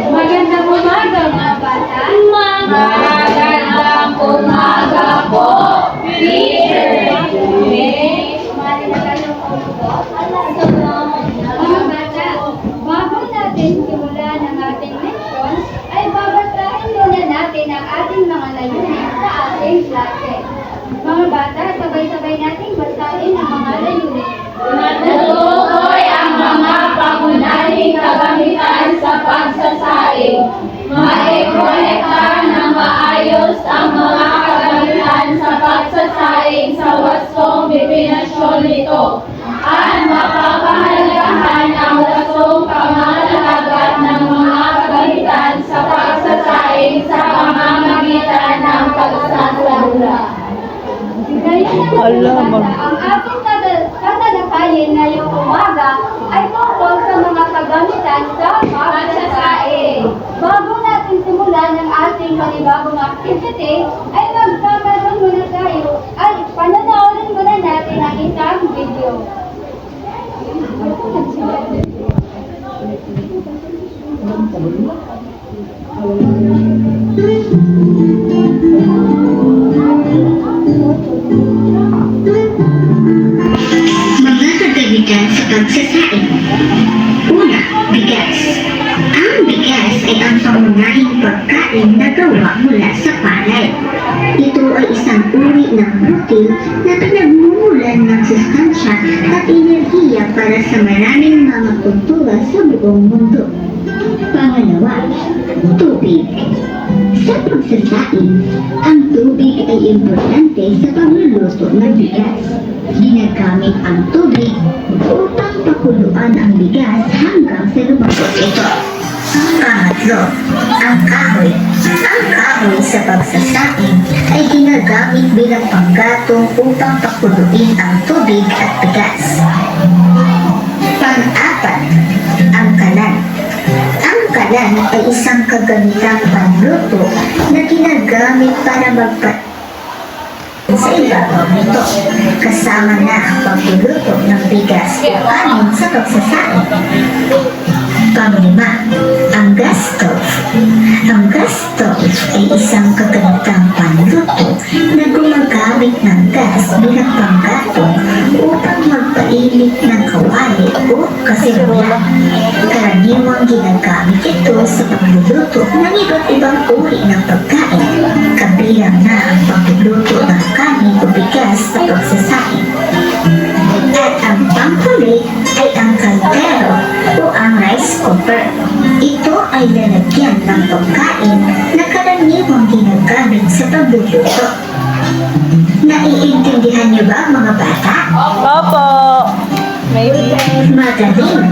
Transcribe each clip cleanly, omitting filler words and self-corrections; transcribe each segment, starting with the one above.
Magandang umaga, mga bata. Magandang umaga po, teacher. Mga bata, bago natin simulan ang ating leksyon, ay babasahin muna natin ang ating mga layunin sa ating klase. Mga bata, sabay-sabay nating basahin ang mga layunin. Natutukoy ang mga pangunahing kagamitan sa pagsasaing. Maikonekta ng maayos ang mga kagamitan sa pagsasaing sa wastong definasyon nito. At mapapahalagahan ang wastong pamahalagat ng mga kagamitan sa pagsasaing sa pamamagitan ng pagsasalula. Ang ating tatalakayin ngayong umaga ay tungkol sa mga kagamitan sa pagsasaing. Bago natin simulan ang ating panibagong activity, ay magkakaroon muna tayo ay panonoorin muna natin ang isang video. Mga kagamitan sa pagsasaing. Una, bigas. Ang bigas ay ang pangunahing pagkain na gawa mula sa palay. Ito ay isang uri ng protein na pinagmumulan ng sustansya at enerhiya para sa maraming mga kultura sa buong mundo. Pangalawa, tubig. Sa pagsasaing, ang tubig ay importante sa pagluluto ng bigas. Ginagamit ang tubig upang pakuluan ang bigas hanggang sa lumabot ito. Pangatlo, ang kahoy. Ang kahoy sa pagsasaing ay ginagamit bilang panggatong upang pakuluin ang tubig at bigas. Pang-apat, ang kalan. Ang kalan ay isang kagamitang panluto na ginagamit para sa ibabaw nito, kasama na ang pagluluto ng bigas o anin sa pagsasaing. Panglima, ang gas stove. Ang gas stove ay isang kagamitang panluto na gumagamit ng gas bilang panggatong upang magpainit ng kawali o kasirola. Karaniwang ginagamit ito sa pagluluto ng iba't ibang uri ng pagkain, kabilang na ang pagluluto ng kanin o bigas sa pagsasaing. At ang panghuli ay ang kaldero o ang rice cooker. Ito ay lalagyan ng pagkain na karaniwang ginagamit sa pagluluto. Naiintindihan niyo ba mga bata? Opo. Maybe. Magaling!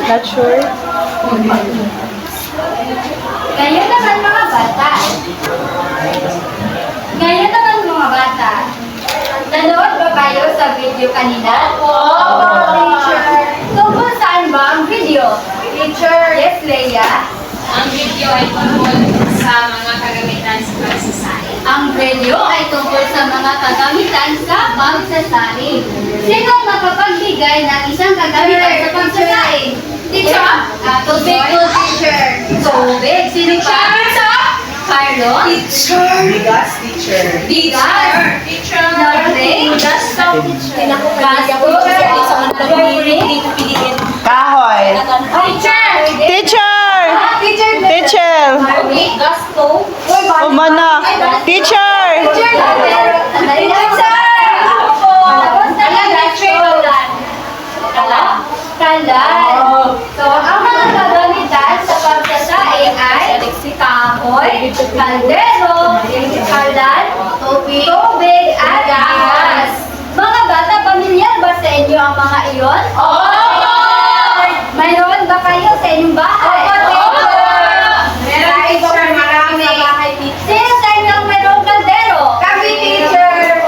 Not sure. Ngayon naman mga bata. Nanood ba kayo sa video kanina? Teacher. Tungkol saan ba ang video? Teacher. Yes, Leia. Ang video ay tungkol sa mga kagamitan sa pagsasaing. Ang video ay tungkol sa mga kagamitan sa pagsasaing. Sino ang makapagbigay ng isang kagamitan sa pagsasaing? Teacher? Tubig po, teacher. Tubig. Sino pa? Carlo? Teacher. Bigas, teacher. Bigas. Teacher. Norte? Bigas, teacher. Gas, teacher. Kahoy. Teacher! Teacher! Teacher! Teacher! Gasto? Umana. Teacher! Teacher! Teacher! Tapos na lang, teacher. Kalan. So, ang mga kagamitan sa pagsasaing ay kahoy, kaldero, kalan, tubig, at bigas. Mga bata, pamilyar ba sa inyo ang mga iyon? Oo! Mayroon ba kayo sa inyong bahay? Oo! Meron, teacher, marami. Sino sa inyong mayroong kaldero? Kami, teacher.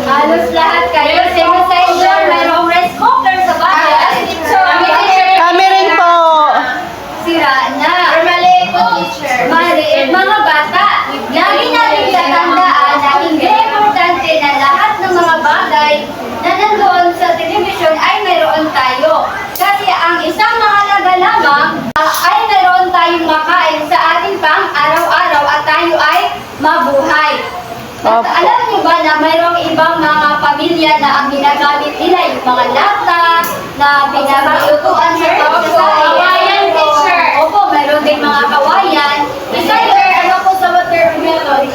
Halos lahat kayo. Sino sa inyo mayroong rice cooker sa bahay? Kami, teacher. Kami rin po. Sira na. Maliit po, teacher. Maliit. Mga bata, lagi natin tatandaan na buhay. Opo. Alam niyo ba na mayroong ibang mga pamilya na ang ginagamit nila yung mga lata na pinaglutuan sa pagsasaing? Kawayan, teacher. Opo, mayroon din mga kawayan. Isa yun, ano po sa watermelon?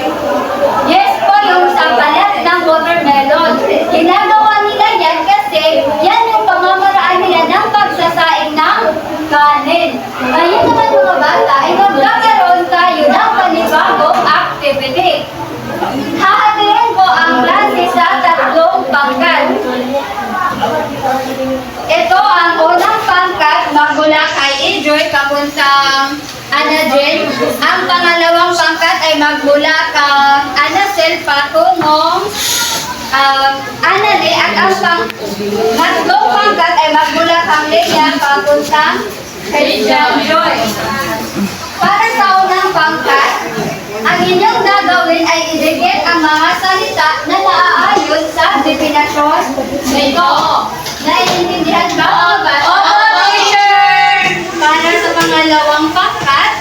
Yes po, yung sa balat ng watermelon. Ginagawa nila yan kasi yan yung pamamaraan nila ng pagsasaing ng kanin. Ngayon naman mga bata, ay magkakaroon tayo ng panibagong activity. Hahatiin ko ang klase sa tatlong pangkat. Ito ang unang pangkat magmula kay Ejoy papuntang Anajen. Ang pangalawang pangkat ay magmula kay Anacel patungong Anale at ang tatlong pangkat ay magmula kang Leia papuntang kay Joy. Para sa unang pangkat, ang inyong gagawin ay idikit ang mga salita na naaayon sa definasyon nito. Naiintindihan ba mga bata? Opo, teacher! Para sa pangalawang pangkat,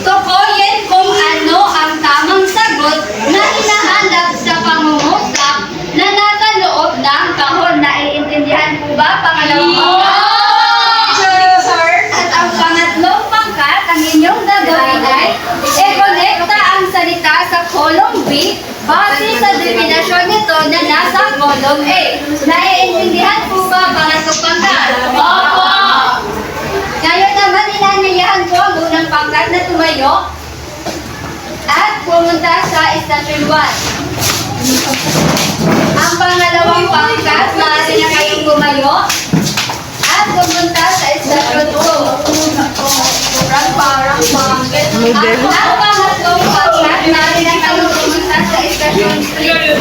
tukoyin kung ano ang tamang sagot na hinahanap sa pangungusap na nasa loob ng kahon. Naiintindihan po ba pangalawang pangkat? At ang pangatlong pangkat, ang inyong gagawin ay i-connecta ang salita sa column B base sa definasyon nito na nasa column A. Naiintindihan po ba pangatlong pangkat? Opo! Ngayon naman, inanyayahan ko ang unang pangkat na tumayo at pumunta sa Station 1. Ang pangalawang pangkat, maaari na kayong tumayo at pumunta sa Station 2. Parang pangkat. Ang pangatlong pangkat, maaari na kayong pumunta sa Station 3.